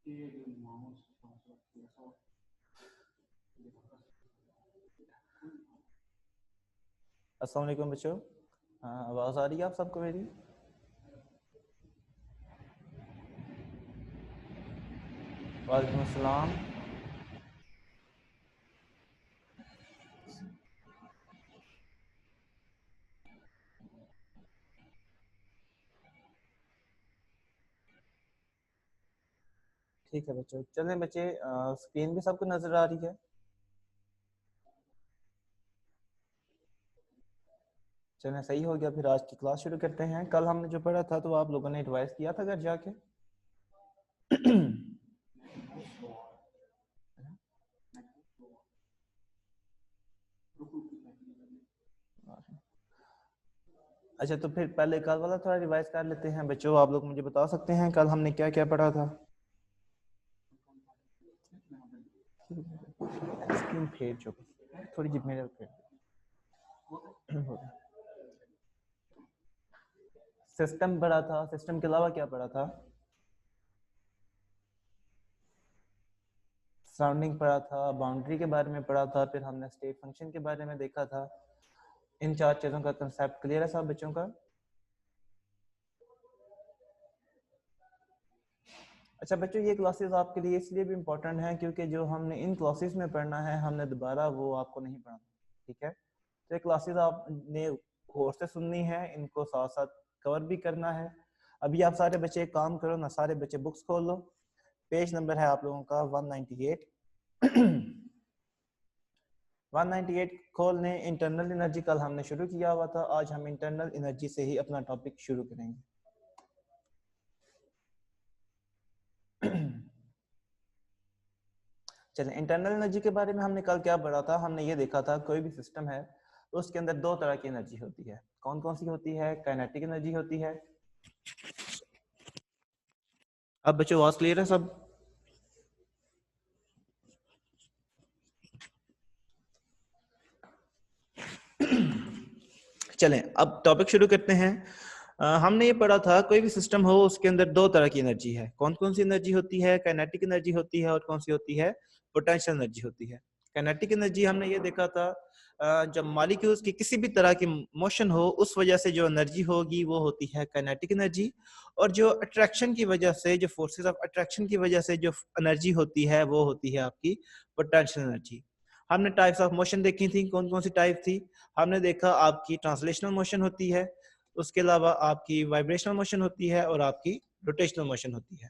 अस्सलाम वालेकुम बच्चों। हाँ, आवाज़ आ रही है आप सबको मेरी? वालेकुम अस्सलाम। ठीक है बच्चों, चलें बच्चे, स्क्रीन भी सबको नज़र आ रही है? चलें, सही हो गया। फिर आज की क्लास शुरू करते हैं। कल हमने जो पढ़ा था तो आप लोगों ने रिवाइज किया था घर जाके? अच्छा, तो फिर पहले कल वाला थोड़ा रिवाइज कर लेते हैं बच्चों। आप लोग मुझे बता सकते हैं कल हमने क्या क्या पढ़ा था? स्क्रीन फेर जो थोड़ी जी मेरे सिस्टम पढ़ा था। सिस्टम के अलावा क्या पढ़ा था? सराउंडिंग पढ़ा था, बाउंड्री के बारे में पढ़ा था, फिर हमने स्टेट फंक्शन के बारे में देखा था। इन चार चीज़ों का कंसेप्ट क्लियर है सब बच्चों का? अच्छा बच्चों, ये क्लासेस आपके लिए इसलिए भी इम्पोर्टेंट हैं क्योंकि जो हमने इन क्लासेस में पढ़ना है हमने दोबारा वो आपको नहीं पढ़ाना, ठीक है? तो ये क्लासेस आपने गौर से सुननी है, इनको साथ साथ कवर भी करना है। अभी आप सारे बच्चे एक काम करो ना, सारे बच्चे बुक्स खोल लो। पेज नंबर है आप लोगों का 198। 198 खोलने। इंटरनल एनर्जी कल हमने शुरू किया हुआ था, आज हम इंटरनल एनर्जी से ही अपना टॉपिक शुरू करेंगे। चलिए, इंटरनल एनर्जी के बारे में हमने कल क्या पढ़ा था? हमने ये देखा था कोई भी सिस्टम है तो उसके अंदर दो तरह की एनर्जी होती है। कौन कौन सी होती है? काइनेटिक एनर्जी होती है। अब बच्चों आवाज क्लियर है सब? चलें अब टॉपिक शुरू करते हैं। हमने ये पढ़ा था कोई भी सिस्टम हो उसके अंदर दो तरह की एनर्जी है। कौन कौन सी एनर्जी होती है? काइनेटिक एनर्जी होती है और कौन सी होती है? पोटेंशियल एनर्जी होती है। काइनेटिक एनर्जी हमने ये देखा था जब मॉलिक्यूल्स की किसी भी तरह की मोशन हो उस वजह से जो एनर्जी होगी वो होती है काइनेटिक एनर्जी, और जो अट्रैक्शन की वजह से, जो फोर्सेस ऑफ अट्रैक्शन की वजह से जो एनर्जी होती है वो होती है आपकी पोटेंशियल एनर्जी। हमने टाइप्स ऑफ मोशन देखी थी। कौन कौन सी टाइप थी? हमने देखा आपकी ट्रांसलेशनल मोशन होती है, उसके अलावा आपकी वाइब्रेशनल मोशन होती है और आपकी रोटेशनल मोशन होती है।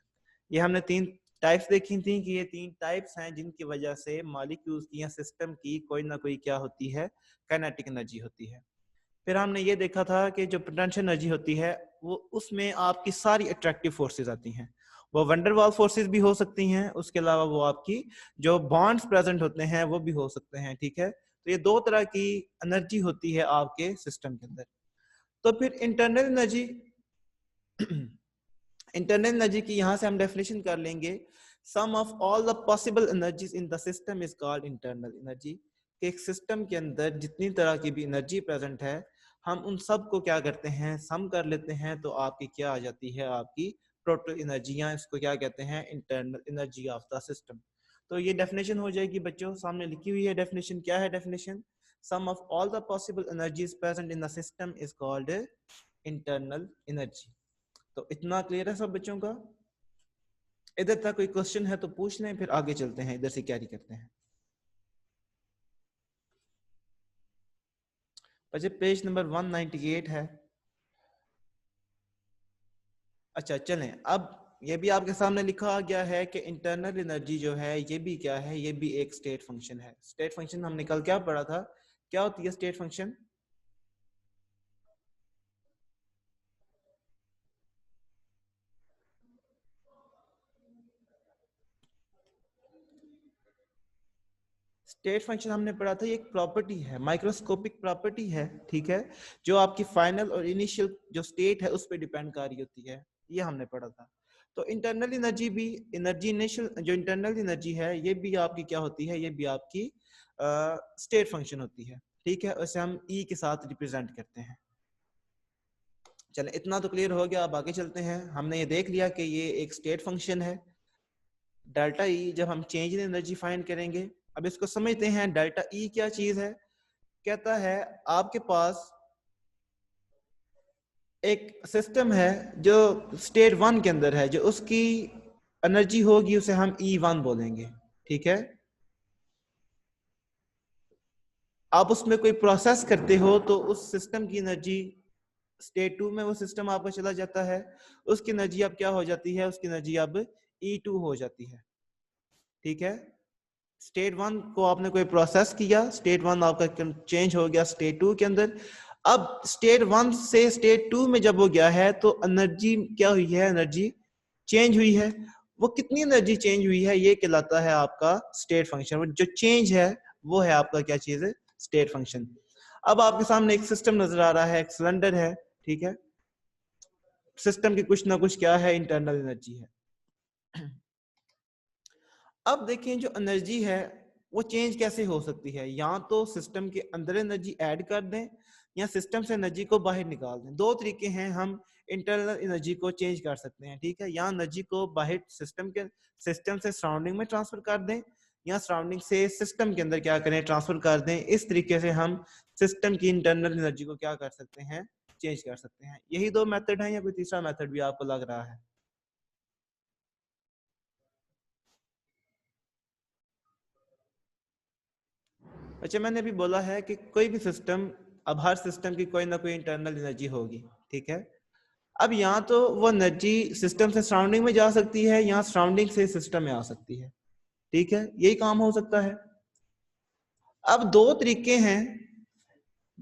ये हमने तीन टाइप्स देखी थी कि ये तीन टाइप्स हैं जिनकी वजह से मॉलिक्यूल्स की या सिस्टम की कोई ना कोई क्या होती है? काइनेटिक एनर्जी होती है। फिर हमने ये देखा था कि जो पोटेंशियल एनर्जी होती है वो उसमें आपकी सारी अट्रैक्टिव फोर्सेस आती हैं। वो वंडरवाल फोर्सेस भी हो सकती हैं, उसके अलावा वो आपकी जो बॉन्ड्स प्रेजेंट होते हैं वो भी हो सकते हैं, ठीक है? तो ये दो तरह की एनर्जी होती है आपके सिस्टम के अंदर। तो फिर इंटरनल एनर्जी इंटरनल एनर्जी की यहां से हम डेफिनेशन कर लेंगे। Sum of all the possible energies in the system is called internal energy. एक सिस्टम के अंदर जितनी तरह की भी एनर्जी प्रेजेंट है हम उन सब को क्या करते हैं? सम कर लेते हैं, तो आपकी क्या आ जाती है? आपकी टोटल एनर्जियां। इसको क्या कहते हैं? Internal energy of the system. तो ये डेफिनेशन हो जाएगी बच्चों, सामने लिखी हुई है डेफिनेशन। क्या है definition? Sum of all the possible energies present in the system is called internal energy. तो इतना क्लियर है सब बच्चों का? इधर तक कोई क्वेश्चन है तो पूछ लें, फिर आगे चलते हैं, इधर से कैरी करते हैं। बच्चे पेज नंबर 198 है। अच्छा चलें, अब ये भी आपके सामने लिखा गया है कि इंटरनल एनर्जी जो है ये भी क्या है? ये भी एक स्टेट फंक्शन है। स्टेट फंक्शन हमने कल क्या पढ़ा था? क्या होती है स्टेट फंक्शन? स्टेट फंक्शन हमने पढ़ा था, ये एक प्रॉपर्टी है, माइक्रोस्कोपिक प्रॉपर्टी है, ठीक है? जो आपकी फाइनल और इनिशियल जो स्टेट है उस पर डिपेंड कर रही होती है। ये हमने पढ़ा था। तो इंटरनल एनर्जी भी, एनर्जी इनिशियल जो इंटरनल एनर्जी है ये भी आपकी क्या होती है? ये भी आपकी स्टेट फंक्शन होती है, ठीक है? उसे हम ई के साथ रिप्रेजेंट करते हैं। चले, इतना तो क्लियर हो गया। अब आगे चलते हैं। हमने ये देख लिया कि ये एक स्टेट फंक्शन है। डेल्टा ई जब हम चेंज इन एनर्जी फाइंड करेंगे, अब इसको समझते हैं डेल्टा ई क्या चीज है। कहता है आपके पास एक सिस्टम है जो स्टेट 1 के अंदर है, जो उसकी एनर्जी होगी उसे हम E1 बोलेंगे, ठीक है। आप उसमें कोई प्रोसेस करते हो तो उस सिस्टम की एनर्जी स्टेट 2 में वो सिस्टम आपका चला जाता है, उसकी एनर्जी अब क्या हो जाती है, उसकी एनर्जी अब E2 हो जाती है, ठीक है। स्टेट 1 को आपने कोई प्रोसेस किया, स्टेट 1 आपका चेंज हो गया स्टेट 2 के अंदर। अब स्टेट 1 से स्टेट 2 में जब वो गया है तो एनर्जी क्या हुई है, एनर्जी चेंज हुई है। वो कितनी एनर्जी चेंज हुई है ये कहलाता है आपका स्टेट फंक्शन। जो चेंज है वो है आपका क्या चीज है, स्टेट फंक्शन। अब आपके सामने एक सिस्टम नजर आ रहा है, एक सिलेंडर है, ठीक है। सिस्टम की कुछ ना कुछ क्या है, इंटरनल एनर्जी है। अब देखें जो एनर्जी है वो चेंज कैसे हो सकती है, या तो सिस्टम के अंदर एनर्जी ऐड कर दें या सिस्टम से एनर्जी को बाहर निकाल दें। दो तरीके हैं, हम इंटरनल एनर्जी को चेंज कर सकते हैं, ठीक है। या एनर्जी को बाहर सिस्टम से सराउंडिंग में ट्रांसफर कर दें, या सराउंडिंग से सिस्टम के अंदर क्या करें, ट्रांसफर कर दें। इस तरीके से हम सिस्टम की इंटरनल एनर्जी को क्या कर सकते हैं, चेंज कर सकते हैं। यही दो मेथड है, या कोई तीसरा मेथड भी आपको लग रहा है? अच्छा, मैंने अभी बोला है कि कोई भी सिस्टम, अब हर सिस्टम की कोई ना कोई इंटरनल एनर्जी होगी, ठीक है। अब यहाँ तो वो एनर्जी सिस्टम से सराउंडिंग में जा सकती है, या सराउंडिंग से सिस्टम में आ सकती है, ठीक है। यही काम हो सकता है। अब दो तरीके हैं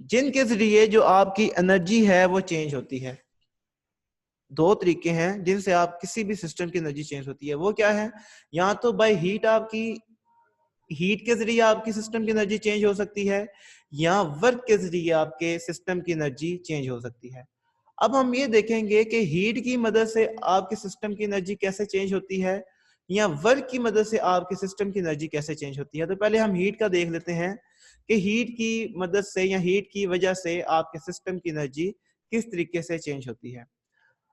जिनके जरिए जो आपकी एनर्जी है वो चेंज होती है। दो तरीके हैं जिनसे आप किसी भी सिस्टम की एनर्जी चेंज होती है। वो क्या है, या तो बाय हीट, आपकी हीट के जरिए आपकी सिस्टम की एनर्जी चेंज हो सकती है, या वर्क के जरिए आपके सिस्टम की एनर्जी चेंज हो सकती है। अब हम ये देखेंगे कि हीट की मदद से आपके सिस्टम की एनर्जी कैसे चेंज होती है, या वर्क की मदद से आपके सिस्टम की एनर्जी कैसे चेंज होती है। तो पहले हम हीट का देख लेते हैं कि हीट की मदद से या हीट की वजह से आपके सिस्टम की एनर्जी किस तरीके से चेंज होती है।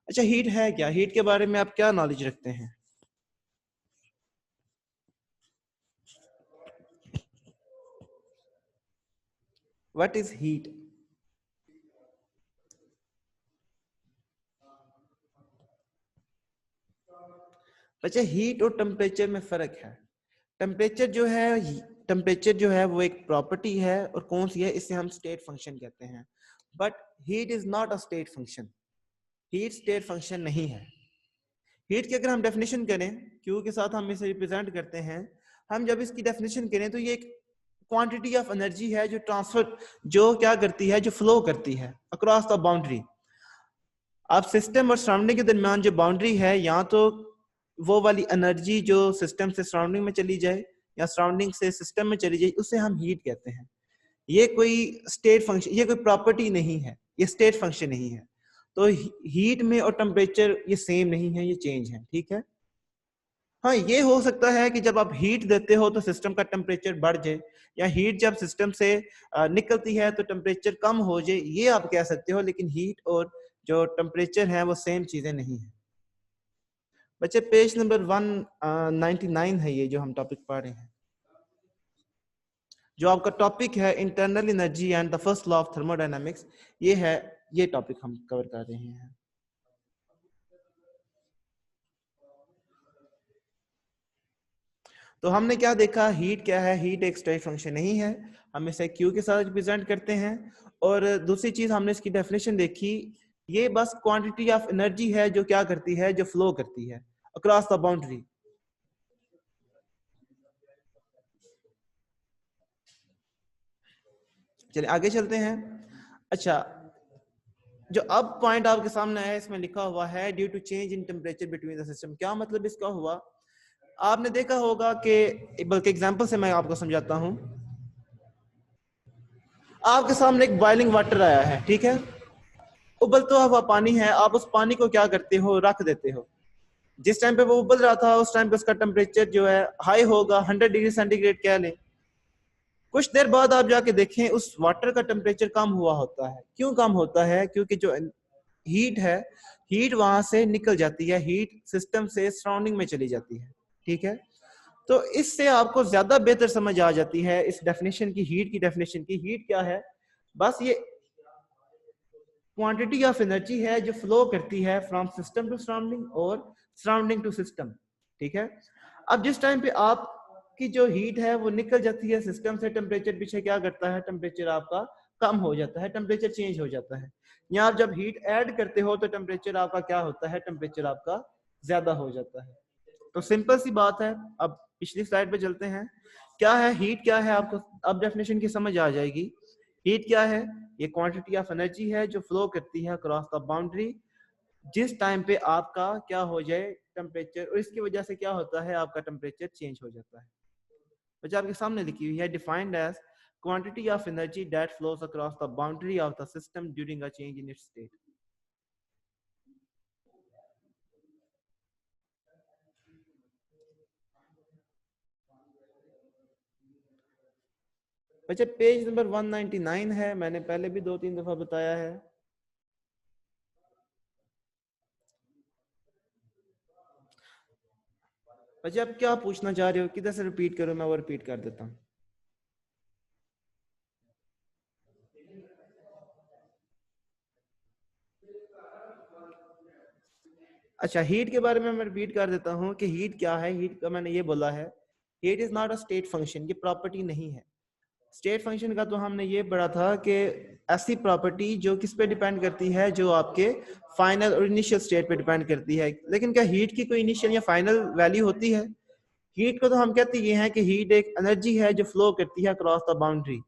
अच्छा, हीट है क्या, हीट के बारे में आप क्या नॉलेज रखते हैं? What is heat? अच्छा, हीट और टेम्परेचर में फर्क है। टेम्परेचर जो है, टेम्परेचर जो है वो एक प्रॉपर्टी है, और कौन सी है, इसे हम स्टेट फंक्शन कहते हैं। But heat is not a state function. Heat state function नहीं है। हीट की अगर हम डेफिनेशन करें, क्यू के साथ हम इसे रिप्रेजेंट करते हैं, हम जब इसकी डेफिनेशन करें तो ये एक क्वांटिटी ऑफ एनर्जी है जो ट्रांसफर, जो क्या करती है, जो फ्लो करती है अक्रॉस द बाउंड्री। आप सिस्टम और सराउंडिंग के दरमियान जो बाउंड्री है, या तो वो वाली एनर्जी जो सिस्टम से सराउंडिंग में चली जाए या सराउंडिंग से सिस्टम में चली जाए, उसे हम हीट कहते हैं। ये कोई स्टेट फंक्शन, ये कोई प्रॉपर्टी नहीं है, ये स्टेट फंक्शन नहीं है। तो हीट में और टेम्परेचर ये सेम नहीं है, ये चेंज है, ठीक है। हाँ, ये हो सकता है कि जब आप हीट देते हो तो सिस्टम का टेम्परेचर बढ़ जाए, या हीट जब सिस्टम से निकलती है तो टेम्परेचर कम हो जाए, ये आप कह सकते हो। लेकिन हीट और जो टेम्परेचर है वो सेम चीजें नहीं है। बच्चे, पेज नंबर 199 है ये जो हम टॉपिक पढ़ रहे हैं। जो आपका टॉपिक है internal energy and the first law of thermodynamics, ये है, ये टॉपिक हम कवर कर रहे हैं। तो हमने क्या देखा, हीट क्या है, हीट एक स्टेट फंक्शन नहीं है, हम इसे क्यू के साथ रिप्रेजेंट करते हैं। और दूसरी चीज हमने इसकी डेफिनेशन देखी, ये बस क्वांटिटी ऑफ एनर्जी है जो क्या करती है, जो फ्लो करती है अक्रॉस द बाउंड्री। चलिए आगे चलते हैं। अच्छा, जो अब पॉइंट आपके सामने है इसमें लिखा हुआ है due to change in temperature between the system. क्या मतलब इसका हुआ? आपने देखा होगा कि, बल्कि एग्जांपल से मैं आपको समझाता हूं। आपके सामने एक बॉइलिंग वाटर आया है, ठीक है। उबलता हुआ पानी है, आप उस पानी को क्या करते हो, रख देते हो। जिस टाइम पे वो उबल रहा था उस टाइम पे उसका टेम्परेचर जो है हाई होगा, 100 डिग्री सेंटीग्रेड कह लें। कुछ देर बाद आप जाके देखें उस वाटर का टेम्परेचर कम हुआ होता है। क्यों कम होता है? क्योंकि जो हीट है, हीट वहां से निकल जाती है, हीट सिस्टम से सराउंडिंग में चली जाती है। ठीक है, तो इससे आपको ज्यादा बेहतर समझ आ जाती है इस डेफिनेशन की, हीट की डेफिनेशन की। हीट क्या है? बस ये क्वांटिटी ऑफ एनर्जी है जो फ्लो करती है फ्रॉम सिस्टम टू सराउंडिंग और सराउंडिंग टू सिस्टम। ठीक है, अब जिस टाइम पे आपकी जो हीट है वो निकल जाती है सिस्टम से, टेम्परेचर पीछे क्या करता है, टेम्परेचर आपका कम हो जाता है, टेम्परेचर चेंज हो जाता है। यहाँ आप जब हीट ऐड करते हो तो टेम्परेचर आपका क्या होता है, टेम्परेचर आपका ज्यादा हो जाता है। तो सिंपल सी बात है। अब पिछली स्लाइड पे चलते हैं। क्या है हीट, क्या है, आपको अब डेफिनेशन की समझ आ जाएगी। हीट क्या है? ये क्वांटिटी ऑफ एनर्जी है जो फ्लो करती है क्रॉस द बाउंड्री जिस टाइम पे आपका क्या हो जाए, टेम्परेचर, और इसकी वजह से क्या होता है, आपका टेम्परेचर चेंज हो जाता है। वजह आपके सामने लिखी हुई है, defined as quantity of energy that flows across the boundary of the system during a change in its state. अच्छा, पेज नंबर 199 है, मैंने पहले भी 2-3 दफा बताया है। अच्छा, अब क्या पूछना चाह रहे हो, किधर से रिपीट करो, मैं वो रिपीट कर देता हूँ। अच्छा, हीट के बारे में मैं रिपीट कर देता हूँ कि हीट क्या है। हीट का मैंने ये बोला है, heat is not a state function, ये प्रॉपर्टी नहीं है। स्टेट फंक्शन का तो हमने ये पढ़ा था कि ऐसी प्रॉपर्टी जो किस पे डिपेंड करती है, जो आपके फाइनल और इनिशियल स्टेट पे डिपेंड करती है। लेकिन क्या हीट की कोई इनिशियल या फाइनल वैल्यू होती है? हीट को तो हम कहते ये हैं कि हीट एक एनर्जी है जो फ्लो करती है क्रॉस द बाउंड्री।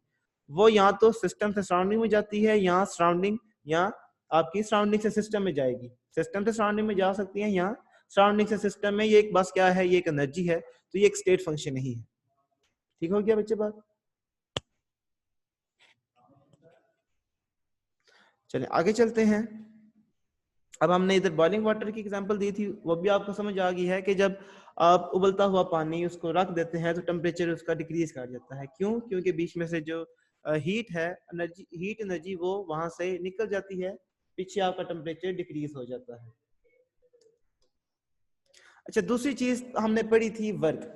वो यहाँ तो सिस्टम से सराउंडिंग में जाती है, यहाँ सराउंडिंग, या आपकी सराउंडिंग से सिस्टम में जाएगी। सिस्टम से सराउंडिंग में जा सकती है, यहाँ सराउंडिंग से सिस्टम में। ये एक बस क्या है, ये एक एनर्जी है, तो ये एक स्टेट फंक्शन नहीं है। ठीक हो गया बच्चे बात? चलिए आगे चलते हैं। अब हमने इधर बॉइलिंग वाटर की एग्जांपल दी थी, वो भी आपको समझ आ गई है कि जब आप उबलता हुआ पानी उसको रख देते हैं तो टेम्परेचर उसका डिक्रीज कर जाता है। क्यों? क्योंकि बीच में से जो हीट है, एनर्जी, हीट एनर्जी वो वहां से निकल जाती है, पीछे आपका टेम्परेचर डिक्रीज हो जाता है। अच्छा, दूसरी चीज हमने पढ़ी थी वर्क।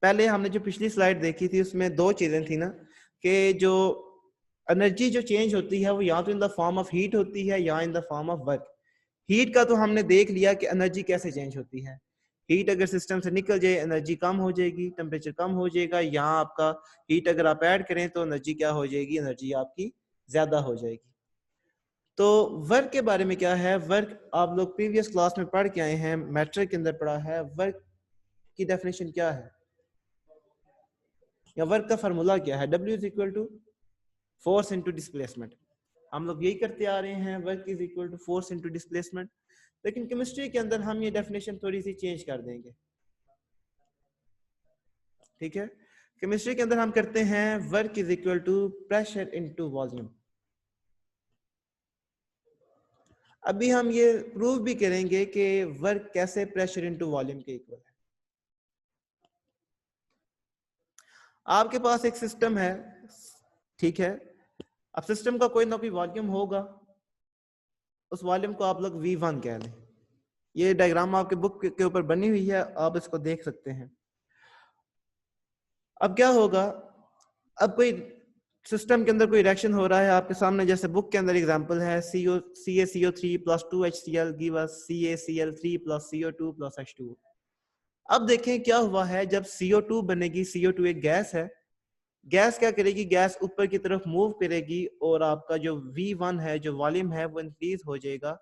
पहले हमने जो पिछली स्लाइड देखी थी उसमें दो चीजें थी ना, कि जो एनर्जी जो चेंज होती है वो या तो in the form of heat होती है या in the form of work. Heat का तो हमने देख लिया कि एनर्जी कैसे चेंज होती है। हीट अगर सिस्टम से निकल जाए एनर्जी कम हो जाएगी, टेम्परेचर कम हो जाएगा। यहाँ आपका हीट अगर आप ऐड करें तो एनर्जी क्या हो जाएगी, एनर्जी आपकी ज्यादा हो जाएगी। तो वर्क के बारे में क्या है, वर्क आप लोग प्रीवियस क्लास में पढ़ के आए हैं, मैट्रिक के अंदर पढ़ा है। वर्क की डेफिनेशन क्या है, या वर्क का फार्मूला क्या है? W is equal to force into displacement. हम लोग यही करते आ रहे हैं, work is equal to force into displacement. लेकिन केमिस्ट्री के अंदर हम ये डेफिनेशन थोड़ी सी चेंज कर देंगे। ठीक है, केमिस्ट्री के अंदर हम करते हैं work is equal to pressure into volume. अभी हम ये प्रूव भी करेंगे कि वर्क कैसे प्रेशर इनटू वॉल्यूम के इक्वल है। आपके पास एक सिस्टम है, ठीक है, अब सिस्टम का कोई ना कोई वॉल्यूम होगा, उस वॉल्यूम को आप लोग V1 कह लें। ये डायग्राम आपके बुक के ऊपर बनी हुई है, आप इसको देख सकते हैं। अब क्या होगा, अब कोई सिस्टम के अंदर कोई रिएक्शन हो रहा है आपके सामने, जैसे बुक के अंदर एग्जांपल है CaCO3 + 2HCl give us CaCl3 + CO2 + H2O। अब देखें क्या हुआ है, जब CO2 बनेगी, CO2 एक गैस है, गैस क्या करेगी, गैस ऊपर की तरफ मूव करेगी और आपका जो V1 है, जो वॉल्यूम है, वो इंक्रीज हो जाएगा।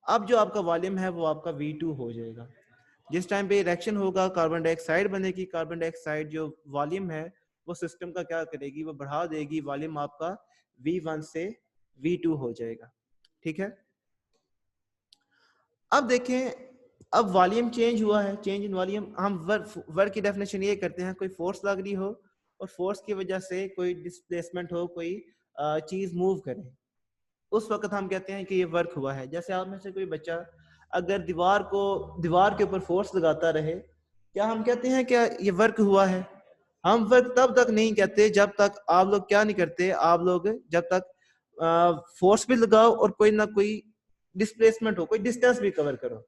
अब जो आपका वॉल्यूम है वो आपका V2 हो जाएगा। जिस टाइम पे रिएक्शन होगा, कार्बन डाइऑक्साइड बनेगी, कार्बन डाइऑक्साइड जो वॉल्यूम है वो सिस्टम का क्या करेगी, वो बढ़ा देगी, वॉल्यूम आपका V1 से V2 हो जाएगा। ठीक है, अब देखें, अब वॉल्यूम चेंज हुआ है, चेंज इन वॉल्यूम। हम वर्क की डेफिनेशन ये करते हैं, कोई फोर्स लग रही हो और फोर्स की वजह से कोई डिस्प्लेसमेंट हो, कोई चीज मूव करे, उस वक्त हम कहते हैं कि ये वर्क हुआ है। जैसे आप में से कोई बच्चा अगर दीवार के ऊपर फोर्स लगाता रहे, क्या हम कहते हैं क्या ये वर्क हुआ है? हम वर्क तब तक नहीं कहते जब तक आप लोग क्या नहीं करते, आप लोग जब तक फोर्स भी लगाओ और कोई ना कोई डिस्प्लेसमेंट हो, कोई डिस्टेंस भी कवर करो।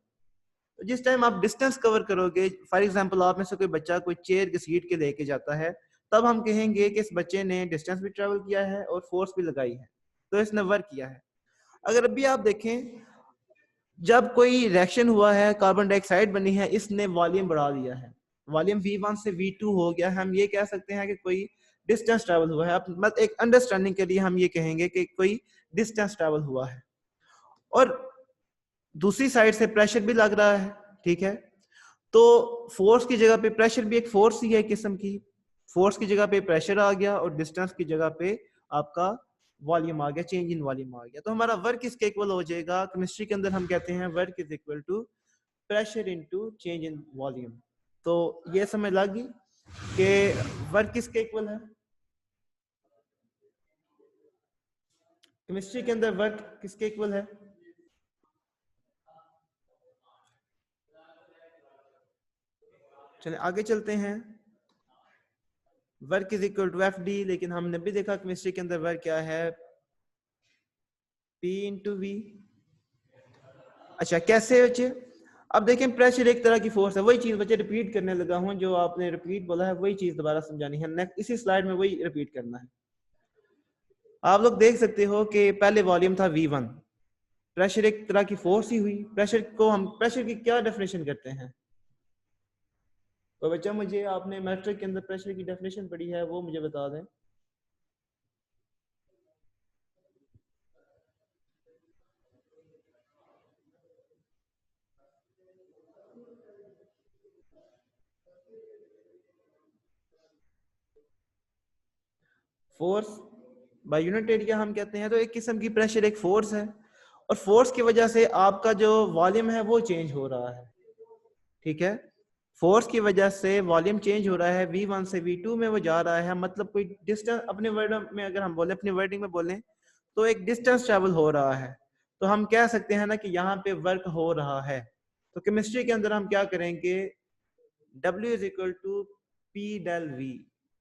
जिस टाइम आप डिस्टेंस कवर करोगे, फॉर एग्जांपल आप में से कोई बच्चा कोई चेयर की सीट के लेके जाता है, तब हम कहेंगे कि इस बच्चे ने डिस्टेंस भी ट्रेवल किया है और फोर्स भी लगाई है, तो इसने वर्क किया है। अगर अभी आप देखें, जब कोई रिएक्शन हुआ है, कार्बन डाइऑक्साइड बनी है, इसने वॉल्यूम बढ़ा दिया है, वॉल्यूम V1 से V2 हो गया है, हम ये कह सकते हैं कि कोई डिस्टेंस ट्रेवल हुआ है। मतलब एक अंडरस्टैंडिंग के लिए हम ये कहेंगे कि कोई डिस्टेंस ट्रेवल हुआ है। और दूसरी साइड से प्रेशर भी लग रहा है, ठीक है, तो फोर्स की जगह पे प्रेशर भी एक फोर्स ही है किस्म की, फोर्स की जगह पे प्रेशर आ गया और डिस्टेंस की जगह पे आपका वॉल्यूम आ गया, चेंज इन वॉल्यूम आ गया। तो हमारा वर्क किसके इक्वल हो जाएगा? केमिस्ट्री के अंदर हम कहते हैं work is equal to pressure into change in volume. तो ये समझ लगी कि वर्क किसके इक्वल है? केमिस्ट्री के अंदर वर्क किसके इक्वल है? चलिए आगे चलते हैं। Work is equal to F D, लेकिन हमने भी देखा केमिस्ट्री के अंदर वर्क क्या है? P into V. अच्छा कैसे बच्चे? अब देखें, प्रेशर एक तरह की फोर्स है, वही चीज बच्चे रिपीट करने लगा हूं, जो आपने रिपीट बोला है वही चीज दोबारा समझानी है, नेक्स्ट इसी स्लाइड में वही रिपीट करना है। आप लोग देख सकते हो कि पहले वॉल्यूम था V1, प्रेशर एक तरह की फोर्स ही हुई। प्रेशर को हम प्रेशर की क्या डेफिनेशन करते हैं? तो बच्चा मुझे, आपने मैट्रिक के अंदर प्रेशर की डेफिनेशन पढ़ी है, वो मुझे बता दें। फोर्स बाय यूनिट एरिया हम कहते हैं। तो एक किस्म की प्रेशर एक फोर्स है, और फोर्स की वजह से आपका जो वॉल्यूम है वो चेंज हो रहा है, ठीक है। फोर्स की वजह से वॉल्यूम चेंज हो रहा है, V1 से V2 में वो जा रहा है। मतलब कोई डिस्टेंस, अपने वर्ड में अगर हम बोले, अपनी वर्डिंग में बोलें, तो एक डिस्टेंस ट्रेवल हो रहा है। तो हम कह सकते हैं ना कि यहाँ पे वर्क हो रहा है। तो केमिस्ट्री के अंदर हम क्या करेंगे? W is equal to P del V,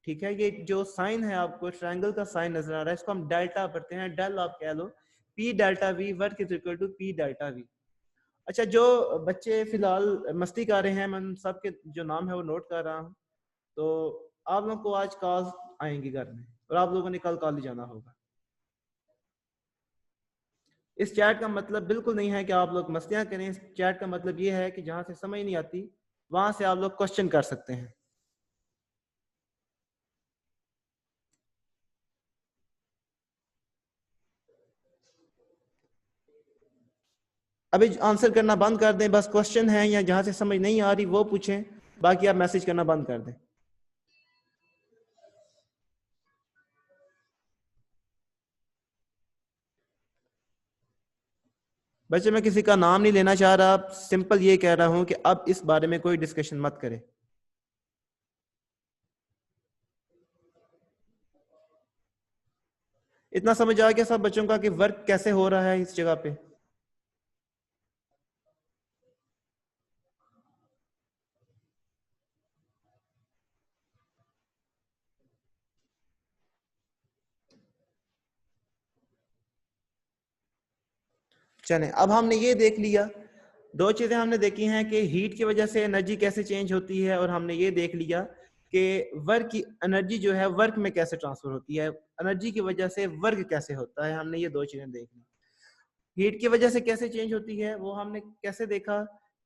ठीक है। ये जो साइन है, आपको ट्रायंगल का साइन नजर आ रहा है, इसको हम डेल्टा पढ़ते हैं, डेल आप कह लो, P delta V, work is equal to P delta V। अच्छा, जो बच्चे फिलहाल मस्ती कर रहे हैं, मैं उन सबके जो नाम है वो नोट कर रहा हूँ। तो आप लोगों को आज कॉल आएंगी घर में, और आप लोगों ने कल कॉलेज जाना होगा। इस चैट का मतलब बिल्कुल नहीं है कि आप लोग मस्तियां करें। इस चैट का मतलब ये है कि जहां से समझ नहीं आती वहां से आप लोग क्वेश्चन कर सकते हैं। अभी आंसर करना बंद कर दें, बस क्वेश्चन है या जहां से समझ नहीं आ रही वो पूछें, बाकी आप मैसेज करना बंद कर दें। बच्चे, मैं किसी का नाम नहीं लेना चाह रहा, सिंपल ये कह रहा हूं कि अब इस बारे में कोई डिस्कशन मत करें। इतना समझ आ गया सब बच्चों का कि वर्क कैसे हो रहा है इस जगह पे? चलें, अब हमने ये देख लिया, दो चीजें हमने देखी हैं कि हीट की वजह से एनर्जी कैसे चेंज होती है, और हमने ये देख लिया कि वर्क की एनर्जी जो है वर्क में कैसे ट्रांसफर होती है, एनर्जी की वजह से वर्क कैसे होता है। हमने ये दो चीजें देख ली। हीट की वजह से कैसे चेंज होती है वो हमने कैसे देखा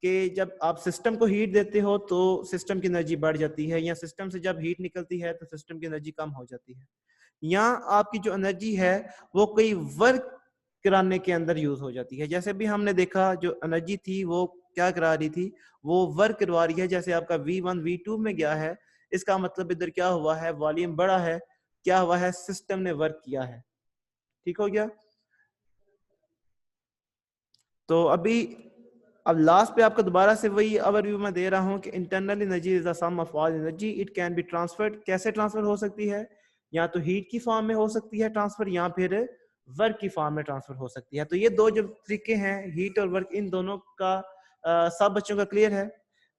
कि जब आप सिस्टम को हीट देते हो तो सिस्टम की एनर्जी बढ़ जाती है, या सिस्टम से जब हीट निकलती है तो सिस्टम की एनर्जी कम हो जाती है, या आपकी जो एनर्जी है वो कोई वर्क कराने के अंदर यूज हो जाती है। जैसे भी हमने देखा, जो एनर्जी थी वो क्या करा रही थी, वो वर्क करवा रही है। जैसे आपका V1 V2 में गया है, इसका मतलब इधर क्या हुआ है? वॉल्यूम बढ़ा है, क्या हुआ है? सिस्टम ने वर्क किया है, ठीक हो गया। तो अभी अब लास्ट पे आपको दोबारा से वही ओवरव्यू में दे रहा हूं कि internal energy is the sum of all energy, it can be transferred. कैसे ट्रांसफर हो सकती है? या तो हीट की फॉर्म में हो सकती है ट्रांसफर, या फिर वर्क की फॉर्म में ट्रांसफर हो सकती है। तो ये दो जो तरीके हैं, हीट और वर्क, इन दोनों का सब बच्चों का क्लियर है?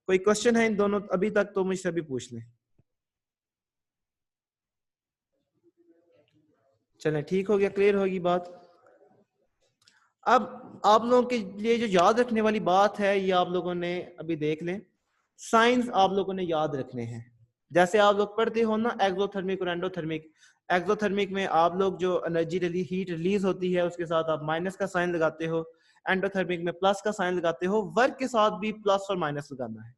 कोई क्वेश्चन है इन दोनों अभी तक तो मुझसे भी पूछ लें। चलें, ठीक हो गया, क्लियर होगी बात। अब अब आप लोगों के लिए जो याद रखने वाली बात है ये आप लोगों ने अभी देख लें, साइंस आप लोगों ने याद रखने हैं। जैसे आप लोग पढ़ते हो ना एक्सोथर्मिक और एंडोथर्मिक, एक्सोथर्मिक में आप लोग जो एनर्जी हीट रिलीज होती है उसके साथ आप माइनस का साइन लगाते हो, एंडोथर्मिक में प्लस का साइन लगाते हो। वर्क के साथ भी प्लस और माइनस लगाना है।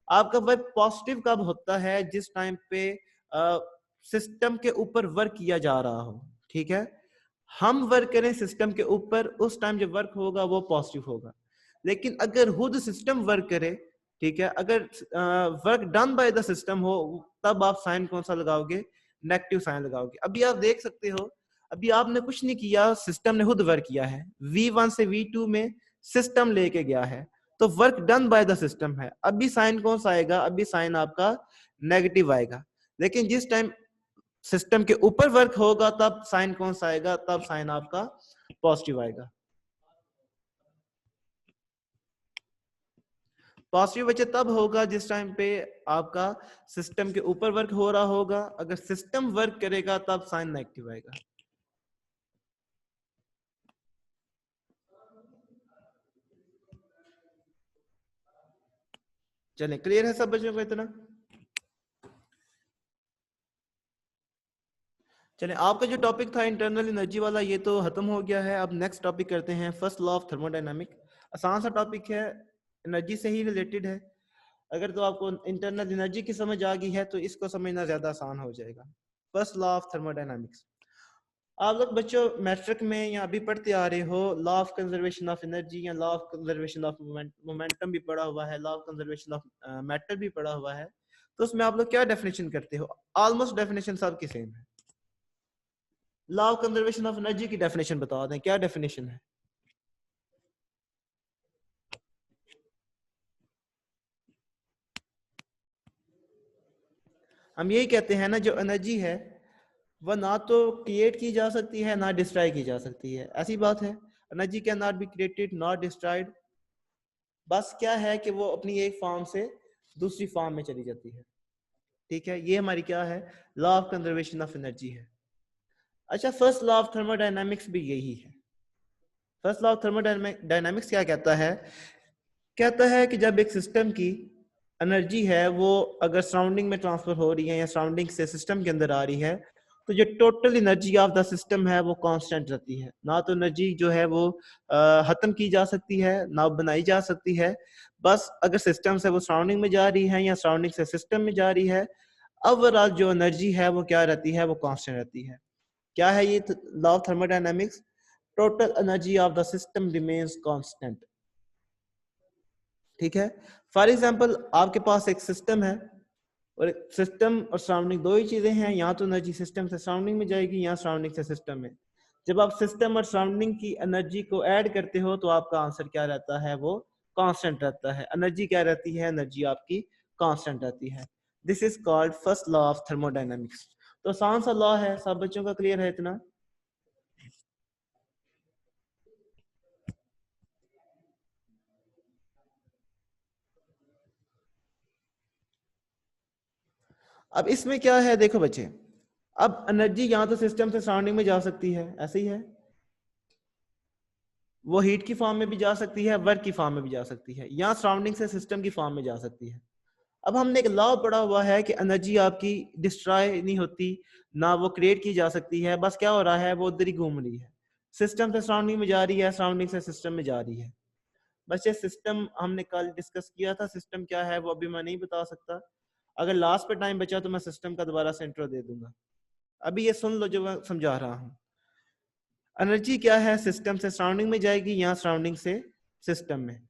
आपका वर्क पॉजिटिव कब होता है? जिस टाइम पे सिस्टम के ऊपर वर्क किया जा रहा हो, ठीक है। हम वर्क करें सिस्टम के ऊपर, उस टाइम जो वर्क होगा वो पॉजिटिव होगा। लेकिन अगर खुद सिस्टम वर्क करे, ठीक है, अगर work done by the system हो, तब आप साइन कौन सा लगाओगे? नेगेटिव साइन लगाओगे। अभी आप देख सकते हो, अभी आपने कुछ नहीं किया, सिस्टम ने खुद वर्क किया है। V1 से V2 में सिस्टम लेके गया है, तो work done by the system है। अभी साइन कौन सा आएगा? अभी साइन आपका नेगेटिव आएगा। लेकिन जिस टाइम सिस्टम के ऊपर वर्क होगा तब साइन कौन सा आएगा? तब साइन आपका पॉजिटिव आएगा। पॉजिटिव बचे तब होगा जिस टाइम पे आपका सिस्टम के ऊपर वर्क हो रहा होगा। अगर सिस्टम वर्क करेगा तब साइन नेगेटिव आएगा। चलिए, क्लियर है सब बच्चों को इतना? चलिए, आपका जो टॉपिक था इंटरनल एनर्जी वाला ये तो खत्म हो गया है। अब नेक्स्ट टॉपिक करते हैं, फर्स्ट लॉ ऑफ थर्मोडायनामिक। आसान सा टॉपिक है, एनर्जी से ही रिलेटेड है। अगर तो आपको इंटरनल एनर्जी की समझ आ गई है तो इसको समझना ज्यादा आसान हो जाएगा। First law of thermodynamics. आप लोग बच्चों मैट्रिक में या अभी पढ़ते आ रहे हो, law of conservation of energy या law of conservation of momentum भी पढ़ा हुआ है, law of conservation of matter भी पढ़ा हुआ है। तो उसमें आप लोग क्या डेफिनेशन करते हो? ऑलमोस्ट डेफिनेशन सबकी सेम है। Law of conservation of energy की डेफिनेशन बता दें, क्या डेफिनेशन है? हम यही कहते हैं ना, जो एनर्जी है वह ना तो क्रिएट की जा सकती है ना डिस्ट्रॉय की जा सकती है। ऐसी बात है, energy can not be created not destroyed. बस क्या है कि वो अपनी एक फॉर्म से दूसरी फॉर्म में चली जाती है। ठीक है, ये हमारी क्या है? Law of conservation of energy है। अच्छा, फर्स्ट लॉ ऑफ थर्मोडायनामिक्स भी यही है। फर्स्ट लॉ ऑफ थर्मोडायनामिक्स क्या कहता है? कहता है कि जब एक सिस्टम की एनर्जी है वो अगर सराउंडिंग में ट्रांसफर हो रही है या सराउंडिंग से सिस्टम के अंदर आ रही है, तो जो total energy of the system है वो कांस्टेंट रहती है। ना तो एनर्जी जो है वो खत्म की जा सकती है ना बनाई जा सकती है। बस अगर सिस्टम से वो सराउंडिंग में जा रही है या सराउंडिंग से सिस्टम में जा रही है, ओवरऑल जो एनर्जी है वो क्या रहती है? वो कांस्टेंट रहती है। क्या है ये law of thermodynamics? Total energy of the system remains constant. ठीक है, फॉर एग्जाम्पल आपके पास एक सिस्टम है, और सिस्टम और सराउंडिंग दो ही चीजें हैं। यहाँ तो एनर्जी सिस्टम से सराउंडिंग में जाएगी, यहाँ सराउंडिंग से सिस्टम में। जब आप सिस्टम और सराउंडिंग की एनर्जी को ऐड करते हो तो आपका आंसर क्या रहता है? वो कांस्टेंट रहता है। एनर्जी क्या रहती है? एनर्जी आपकी कांस्टेंट रहती है। This is called first law of thermodynamics. तो आसान सा लॉ है, सब बच्चों का क्लियर है इतना? अब इसमें क्या है, देखो बच्चे, अब एनर्जी यहाँ तो सिस्टम से सराउंडिंग में जा सकती है, ऐसे ही है। वो हीट की फॉर्म में भी जा सकती है, वर्क की फॉर्म में भी जा सकती है, या सराउंडिंग से सिस्टम की फॉर्म में जा सकती है। अब हमने एक लॉ पढ़ा हुआ है कि एनर्जी आपकी डिस्ट्रॉय नहीं होती ना वो क्रिएट की जा सकती है। बस क्या हो रहा है? वो उधर ही घूम रही है, सिस्टम से सराउंडिंग में जा रही है, सराउंडिंग से सिस्टम में जा रही है। बस ये सिस्टम हमने कल डिस्कस किया था, सिस्टम क्या है वो अभी मैं नहीं बता सकता। अगर लास्ट पे टाइम बचा तो मैं सिस्टम का दोबारा से इंट्रो दे दूंगा। अभी ये सुन लो जो मैं समझा रहा हूँ। एनर्जी क्या है? सिस्टम से सराउंडिंग में जाएगी या सराउंडिंग से सिस्टम में।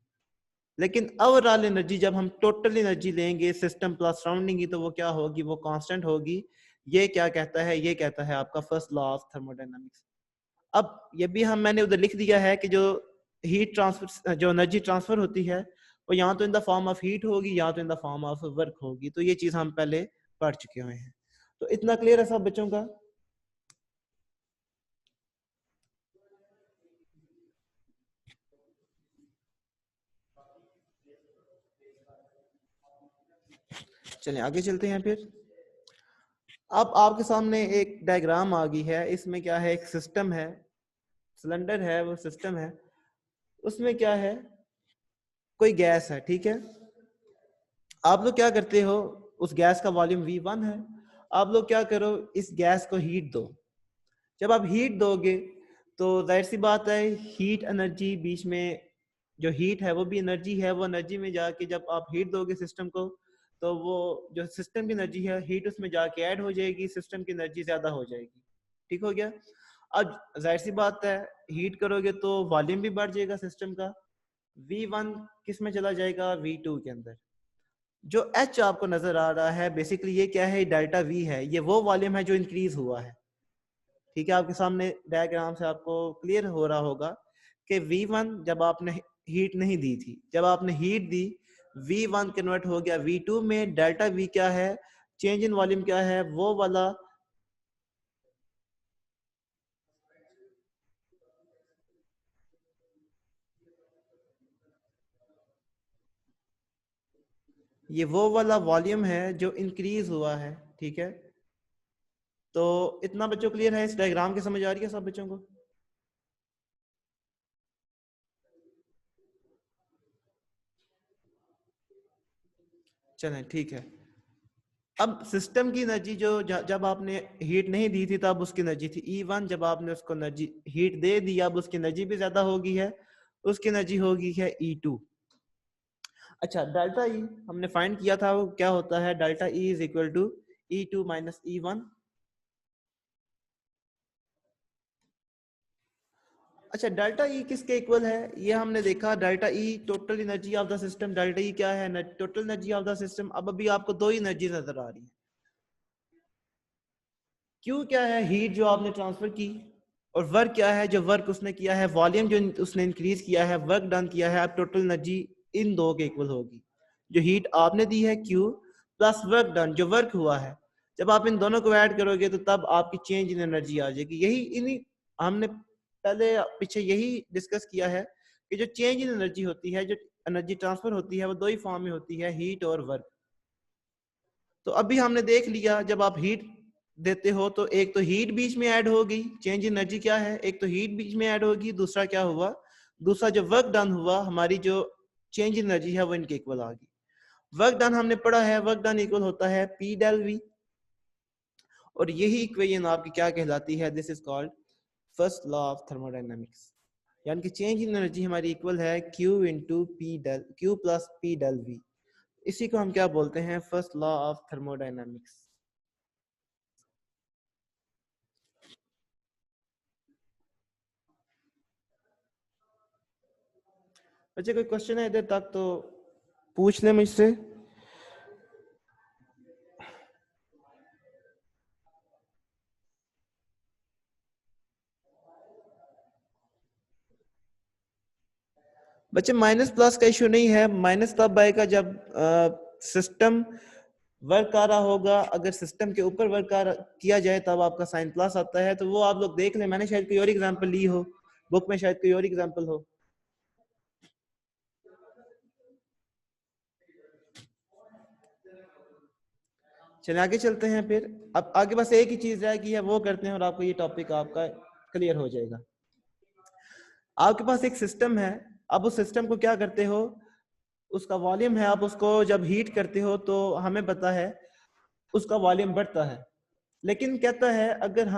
लेकिन ओवरऑल एनर्जी जब हम टोटल एनर्जी लेंगे सिस्टम प्लस सराउंडिंग की, तो वो क्या होगी? वो कांस्टेंट होगी। ये क्या कहता है? ये कहता है आपका फर्स्ट लॉ ऑफ थर्मोडायनामिक्स। अब ये भी मैंने उधर लिख दिया है कि जो हीट ट्रांसफर, जो एनर्जी ट्रांसफर होती है वो यहाँ तो in the form of heat होगी, या तो in the form of work होगी। तो ये चीज हम पहले पढ़ चुके हुए हैं। तो इतना क्लियर है सब बच्चों का? चलिए आगे चलते हैं फिर। अब आपके सामने एक डायग्राम आ गई है। इसमें क्या है? एक सिस्टम है, सिलेंडर है, वो सिस्टम है। उसमें क्या है, कोई गैस है, ठीक है। आप लोग क्या करते हो, उस गैस का वॉल्यूम V1 है, आप लोग क्या करो, इस गैस को हीट दो। जब आप हीट दोगे तो जाहिर सी बात है, हीट एनर्जी बीच में, जो हीट है वो भी एनर्जी है, वो एनर्जी में जाके जब आप हीट दोगे सिस्टम को, तो वो जो सिस्टम की एनर्जी है, हीट उसमें जाके ऐड हो जाएगी, सिस्टम की एनर्जी ज्यादा हो जाएगी। ठीक हो गया। अब जाहिर सी बात है, हीट करोगे तो वॉल्यूम भी बढ़ जाएगा सिस्टम का। V1 किस में चला जाएगा, V2 के अंदर। जो H आपको नजर आ रहा है, बेसिकली ये क्या है, डेल्टा V है, ये वो वॉल्यूम है जो इंक्रीज हुआ है। ठीक है, आपके सामने डायग्राम से आपको क्लियर हो रहा होगा कि V1 जब आपने हीट नहीं दी थी, जब आपने हीट दी, V1 कन्वर्ट हो गया V2 में। डेल्टा V क्या है, चेंज इन वॉल्यूम क्या है, वो वाला, ये वो वाला वॉल्यूम है जो इंक्रीज हुआ है। ठीक है, तो इतना बच्चों क्लियर है, इस डायग्राम की समझ आ रही है सब बच्चों को? चलें, ठीक है। अब सिस्टम की एनर्जी जो जब आपने हीट नहीं दी थी तब उसकी एनर्जी थी E1, जब आपने उसको एनर्जी हीट दे दी, अब उसकी एनर्जी भी ज्यादा हो गई है, उसकी एनर्जी हो गई है E2। अच्छा, डेल्टा E हमने फाइंड किया था, वो क्या होता है, delta E is equal to E2 minus E1। अच्छा, डेल्टा E किसके इक्वल है, ये हमने देखा, delta E total energy of the system. Delta E क्या है, total energy of the system. अब अभी आपको दो ही एनर्जी नजर आ रही है। क्यू क्या है, हीट जो आपने ट्रांसफर की, और वर्क क्या है, जो वर्क उसने किया है, वॉल्यूम जो उसने इंक्रीज किया है, वर्क डन किया है। अब टोटल एनर्जी इन दो के इक्वल होगी, जो हीट आपने दी है Q प्लस वर्क डन, जो वर्क हुआ है। जब आप इन दोनों को ऐड करोगे तो तब आपकी चेंज इन एनर्जी आ जाएगी। यही इन्हीं हमने पहले पीछे यही डिस्कस किया है कि जो चेंज इन एनर्जी होती है, जो एनर्जी ट्रांसफर होती है, वो दो ही फॉर्म में होती है, हीट और वर्क। तो अभी हमने देख लिया, जब आप हीट देते हो तो एक तो हीट बीच में ऐड हो गई, चेंज इन एनर्जी क्या है, एक तो हीट बीच में ऐड होगी, दूसरा क्या हुआ, दूसरा जो वर्क डन हुआ, हमारी जो चेंज इन एनर्जी है वो इनके इक्वल आ गई। वर्क डन हमने पढ़ा है, वर्क डन इक्वल होता है P डेल V, और यही इक्वेशन आपकी क्या कहलाती है, this is called first law of thermodynamics. यानी कि चेंज इन एनर्जी हमारी इक्वल है Q into P del Q plus P del V। इसी को हम क्या बोलते हैं, फर्स्ट लॉ ऑफ थर्मोडाइनमिक्स। बच्चे कोई क्वेश्चन है इधर तक तो पूछ ले मुझसे। बच्चे माइनस प्लस का इश्यू नहीं है, माइनस तब आएगा जब सिस्टम वर्क कर रहा होगा। अगर सिस्टम के ऊपर वर्क किया जाए तब आपका साइन प्लस आता है, तो वो आप लोग देख लें, मैंने शायद कोई और एग्जांपल ली हो, बुक में शायद कोई और एग्जांपल हो। चलिए आगे चलते हैं फिर। अब आगे बस एक ही चीज रह गई है, वो करते हैं और आपको ये टॉपिक आपका क्लियर हो जाएगा। आपके पास एक सिस्टम है, अब उस सिस्टम को क्या करते हो, उसका वॉल्यूम है, आप उसको जब हीट करते हो तो हमें पता है उसका वॉल्यूम बढ़ता है। लेकिन कहता है अगर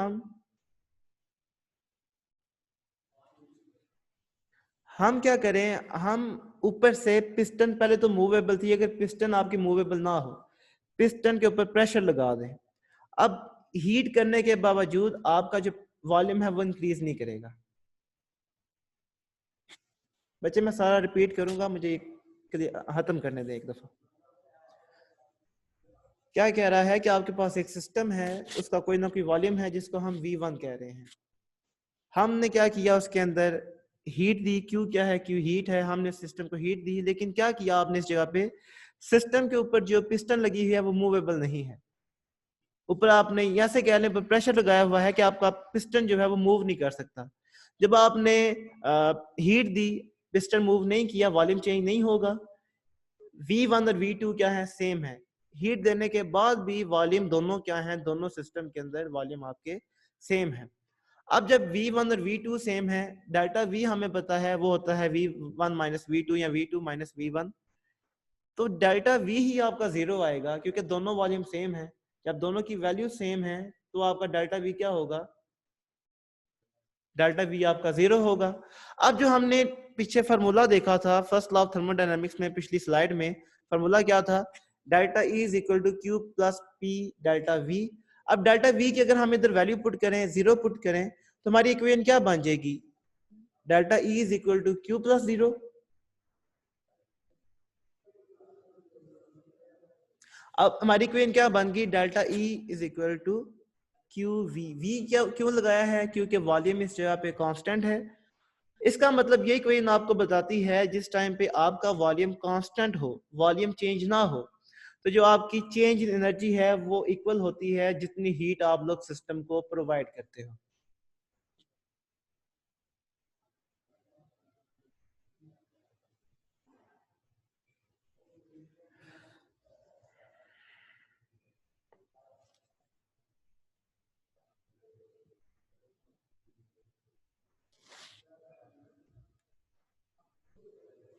हम क्या करें, हम ऊपर से पिस्टन, पहले तो मूवेबल थी, अगर पिस्टन आपकी मूवेबल ना हो, पिस्टन के ऊपर प्रेशर लगा दें। अब हीट करने के बावजूद आपका जो वॉल्यूम है वो इंक्रीज नहीं करेगा। बच्चे मैं सारा रिपीट करूंगा, मुझे खत्म करने दें एक दफा। क्या कह रहा है कि आपके पास एक सिस्टम है, उसका कोई ना कोई वॉल्यूम है जिसको हम V1 कह रहे हैं। हमने क्या किया, उसके अंदर हीट दी, क्यू क्या है, क्यू हीट है, हमने सिस्टम को हीट दी। लेकिन क्या किया आपने इस जगह पे, सिस्टम के ऊपर जो पिस्टन लगी हुई है वो मूवेबल नहीं है। ऊपर आपने ऐसे कह लें प्रेशर लगाया हुआ है कि आपका पिस्टन जो है वो मूव नहीं कर सकता। जब आपने हीट दी, पिस्टन मूव नहीं किया, वॉल्यूम चेंज नहीं होगा। V1 और V2 क्या है, सेम है। हीट देने के बाद भी वॉल्यूम दोनों क्या है, दोनों सिस्टम के अंदर वॉल्यूम आपके सेम है। अब जब V1 और V2 सेम है, डेल्टा V हमें पता है वो होता है V1 माइनस V2 या V2 माइनस V1, तो डेल्टा V ही आपका 0 आएगा क्योंकि दोनों वॉल्यूम सेम है। जब दोनों की वैल्यू सेम है तो आपका डेल्टा V क्या होगा? डेल्टा V आपका 0 होगा। अब जो हमने पीछे फार्मूला देखा था फर्स्ट लॉ ऑफ थर्मोडायनामिक्स में, पिछली स्लाइड में फार्मूला क्या था? Delta E is equal to Q plus P delta V। अब डेल्टा V की अगर हम इधर वैल्यू पुट करें, 0 पुट करें, तो हमारी इक्वेशन क्या बन जाएगी? Delta E is equal to Q plus 0। अब हमारी इक्वेशन क्या बन गई? Delta E is equal to QV। V क्या क्यों लगाया है? क्योंकि वॉल्यूम इस जगह पे कांस्टेंट है। इसका मतलब ये इक्वेशन आपको बताती है जिस टाइम पे आपका वॉल्यूम कांस्टेंट हो, वॉल्यूम चेंज ना हो, तो जो आपकी चेंज इन एनर्जी है वो इक्वल होती है जितनी हीट आप लोग सिस्टम को प्रोवाइड करते हो।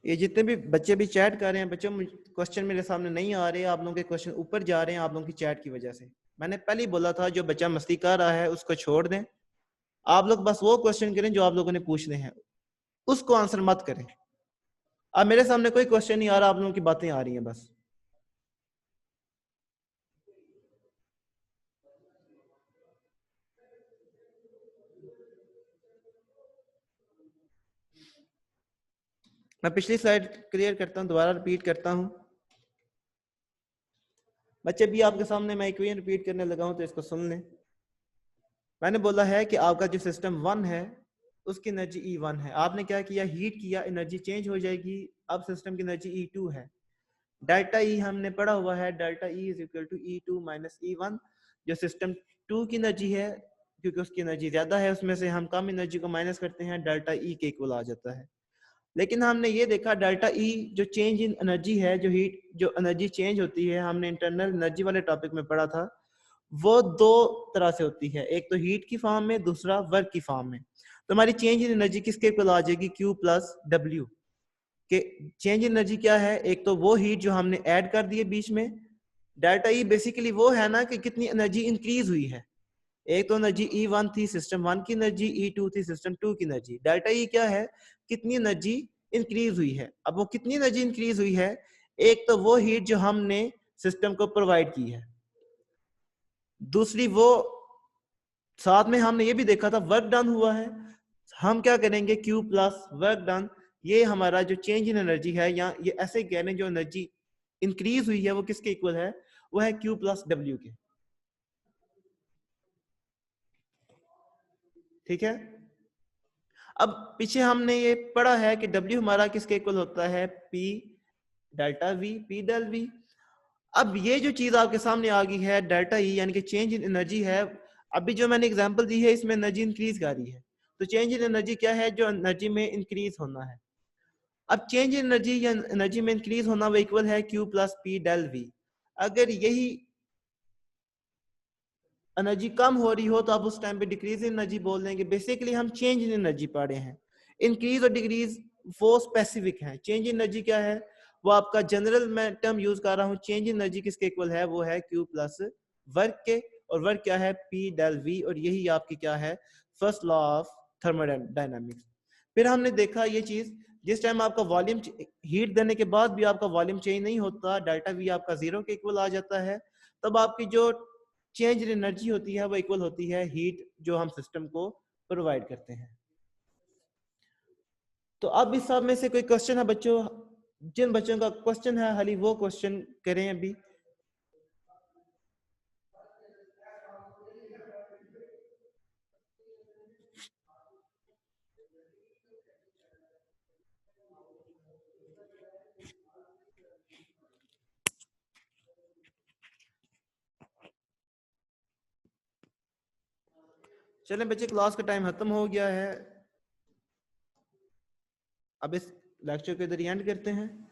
ये जितने भी बच्चे भी चैट कर रहे हैं, बच्चों क्वेश्चन मेरे सामने नहीं आ रहे, आप लोगों के क्वेश्चन ऊपर जा रहे हैं आप लोगों की चैट की वजह से। मैंने पहले ही बोला था जो बच्चा मस्ती कर रहा है उसको छोड़ दें, आप लोग बस वो क्वेश्चन करें जो आप लोगों ने पूछने हैं, उसको आंसर मत करें। अब मेरे सामने कोई क्वेश्चन नहीं आ रहा, आप लोगों की बातें आ रही हैं बस। मैं पिछली स्लाइड क्लियर करता हूं, दोबारा रिपीट करता हूं। बच्चे भी आपके सामने मैं इक्वेशन रिपीट करने लगा हूं तो इसको सुन लें। मैंने बोला है कि आपका जो सिस्टम 1 है उसकी एनर्जी E1 है, आपने क्या किया? हीट किया, एनर्जी चेंज हो जाएगी। अब सिस्टम की एनर्जी E2 है। डेल्टा E हमने पढ़ा हुआ है, delta E is equal to E2 minus E1। जो सिस्टम 2 की एनर्जी है, क्योंकि उसकी एनर्जी ज्यादा है, उसमें से हम कम एनर्जी को माइनस करते हैं, डेल्टा E के इक्वल आ जाता है। लेकिन हमने ये देखा डेल्टा E जो चेंज इन एनर्जी है, जो हीट जो एनर्जी चेंज होती है, हमने इंटरनल एनर्जी वाले टॉपिक में पढ़ा था, वो दो तरह से होती है, एक तो हीट की फॉर्म में, दूसरा वर्क की फॉर्म में। तो हमारी चेंज इन एनर्जी किसके इक्वल आ जाएगी? Q प्लस W के। चेंज इन एनर्जी क्या है? एक तो वो हीट जो हमने ऐड कर दी है बीच में। डेल्टा E बेसिकली वो है ना कि कितनी एनर्जी इंक्रीज हुई है। एक तो एनर्जी E1 थी सिस्टम 1 की एनर्जी, E2 थी सिस्टम 2 की एनर्जी। डेल्टा E क्या है? कितनी एनर्जी इंक्रीज हुई है। अब वो कितनी एनर्जी इंक्रीज हुई है? एक तो वो हीट जो हमने सिस्टम को प्रोवाइड की है, दूसरी वो साथ में हमने ये भी देखा था वर्क डन हुआ है। हम क्या करेंगे? Q प्लस वर्क डन, ये हमारा जो चेंज इन एनर्जी है, या ये ऐसे कह रहे हैं जो एनर्जी इंक्रीज हुई है वो किसके इक्वल है? वो है Q प्लस W के। ठीक है। अब पीछे हमने ये पढ़ा है कि W हमारा किसके इक्वल होता है? P delta V, P del V। अब ये जो चीज आपके सामने आ गई है डेल्टा E यानी कि चेंज इन एनर्जी है। अभी जो मैंने एग्जांपल दी है इसमें एनर्जी इंक्रीज कर रही है, तो चेंज इन एनर्जी क्या है? जो एनर्जी में इंक्रीज होना है। अब चेंज इन एनर्जी या एनर्जी में इंक्रीज होना वो इक्वल है Q plus P del V। अगर यही एनर्जी कम हो रही हो तो आप उस टाइम पे डिक्रीज इन एनर्जी बोल देंगे। बेसिकली हम चेंज इन एनर्जी पढ़े हैं, इंक्रीज और डिक्रीज वो स्पेसिफिक है। चेंज इन एनर्जी क्या है? वो आपका जनरल मैं टर्म यूज कर रहा हूँ। चेंज इन एनर्जी किसके इक्वल है? वो है Q प्लस वर्क के, और वर्क क्या है? P डेल V, और यही आपकी क्या है? First law of thermodynamics. फिर हमने देखा ये चीज, जिस टाइम आपका वॉल्यूम हीट देने के बाद भी आपका वॉल्यूम चेंज नहीं होता, डेल्टा V आपका 0 के इक्वल आ जाता है, तब आपकी जो चेंज इन एनर्जी होती है वो इक्वल होती है हीट जो हम सिस्टम को प्रोवाइड करते हैं। तो अब इस सब में से कोई क्वेश्चन है बच्चों? जिन बच्चों का क्वेश्चन है हाली वो क्वेश्चन करें अभी। चलें बच्चे, क्लास का टाइम खत्म हो गया है, अब इस लेक्चर को इधर एंड करते हैं।